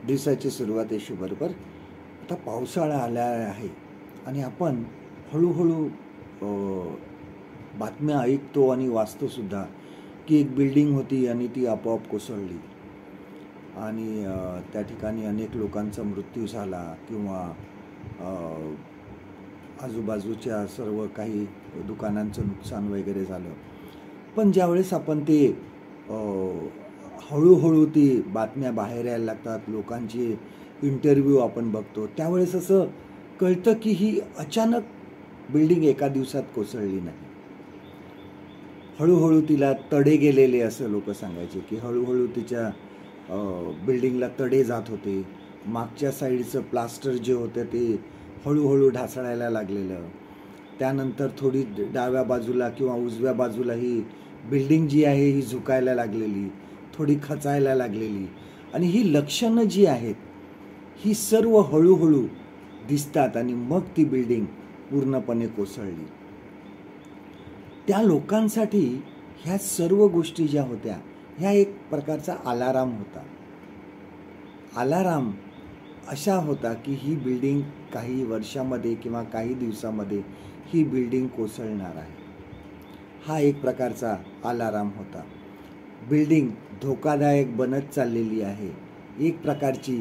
दिवसाची सुरुवात आहे बरोबर. आता पावसाळा आला आहे आणि आपण हळूहळू बातम्या ऐकतो आणि वाचतो सुद्धा की एक बिल्डिंग होती आणि ती आपोआप कोसळली आणि त्या ठिकाणी अनेक लोकांचा मृत्यू झाला किंवा आजूबाजूच्या सर्व काही दुकानांचं नुकसान वगैरे झालं. पण ज्यावेळेस आपण ते हळूहळू ती बातम्या बाहेर यायला लागतात, लोकांची इंटरव्ह्यू आपण बघतो, त्यावेळेस असं कळतं की ही अचानक बिल्डिंग एका दिवसात कोसळली नाही. हळूहळू तिला तडे गेलेले असं लोक सांगायचे की हळूहळू तिच्या बिल्डिंगला तडे जात होते. मागच्या साईडचं प्लास्टर जे होतं ते हळूहळू ढासळायला लागलेलं. त्यानंतर थोडी डाव्या बाजूला किंवा उजव्या बाजूला ही बिल्डिंग जी आहे ही झुकायला लागलेली, थोडी खचायला लागलेली. आणि ही लक्षणं जी आहेत ही सर्व हळूहळू दिसतात आणि मग ती बिल्डिंग पूर्णपणे कोसळली. त्या लोकांसाठी ह्या सर्व गोष्टी ज्या होत्या ह्या एक प्रकारचा अलाराम होता. अलाराम अशा होता की ही बिल्डिंग काही वर्षामध्ये किंवा काही दिवसामध्ये ही बिल्डिंग कोसळणार आहे. हा एक प्रकारचा अलाराम होता. बिल्डिंग धोकादायक बनत चाललेली आहे, एक प्रकारची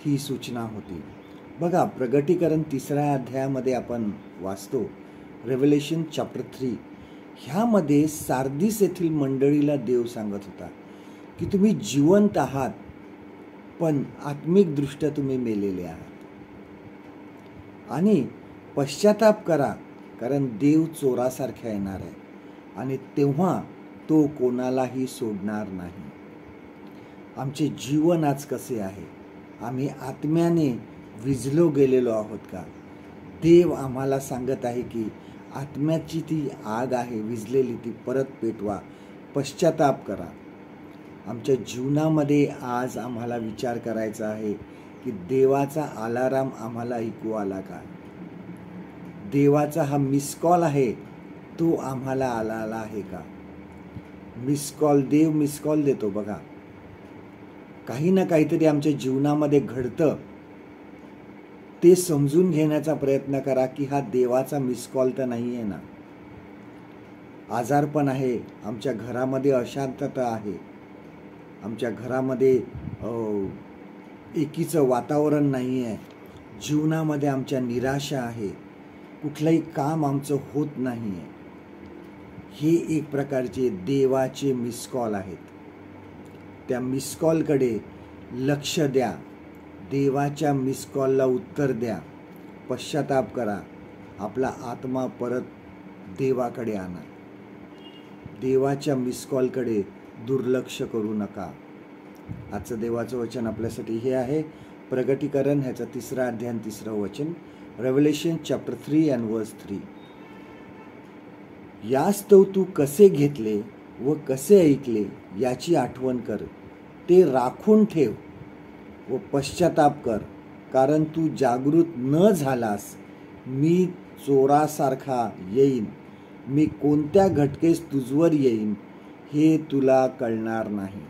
ही सूचना होती. बघा, प्रगटीकरण 3 अध्यायामध्ये आपण वाचतो, रेव्हेलेशन चॅप्टर 3. ह्यामध्ये सार्दिस येथील मंडळीला देव सांगत होता की तुम्ही जिवंत आहात पण आत्मिकदृष्ट्या तुम्ही मेलेले आहात आणि पश्चाताप करा, कारण देव चोरासारखा येणार आहे आणि तेव्हा तो कोणालाही सोडणार नाही. आमचे जीवन आज कसे आहे? आम्ही आत्म्याने विझलो गेलेलो आहोत का? देव आम्हाला सांगत आहे की आत्म्याची ती आग आहे विझलेली, ती परत पेटवा, पश्चाताप करा. आमच्या जीवनामध्ये आज आम्हाला विचार करायचा आहे की देवाचा अलाराम आम्हाला ऐकू आला का? देवाचा हा मिस कॉल आहे तो आम्हाला आला आहे का? मिस कॉल, देव मिस कॉल देतो. बघा, काही ना काहीतरी आमच्या जीवनामध्ये घडतं, ते समजून घेण्याचा प्रयत्न करा की हा देवाचा मिस कॉल तर नाही आहे ना. आजारपण आहे, आमच्या घरामध्ये अशांतता आहे, आमच्या घरामध्ये एकीचं वातावरण नाही आहे, जीवनामध्ये आमच्या निराशा आहे, कुठलंही काम आमचं होत नाही आहे. हे एक प्रकारचे देवाचे मिस कॉल आहेत. त्या मिस कॉलकडे लक्ष द्या, देवाच्या मिस कॉलला उत्तर द्या, पश्चाताप करा, आपला आत्मा परत देवाकडे आणा. देवाच्या मिस कॉलकडे दुर्लक्ष करू नका. आजचं देवाचं वचन आपल्यासाठी हे आहे, प्रगटीकरण ह्याचा 3 अध्याय 3 वचन, रेव्हेलेशन चॅप्टर 3 and verse 3. यास्तव तू कसे घेतले व कसे ऐकले याची आठवण कर, ते राखून ठेव व पश्चाताप कर, कारण तू जागृत न झालास मी चोरासारखा येईन, मी कोणत्या घटकेस तुझवर येईन हे तुला कळणार नाही.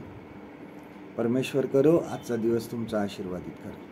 परमेश्वर करो आजचा दिवस तुमचा आशीर्वादित करो.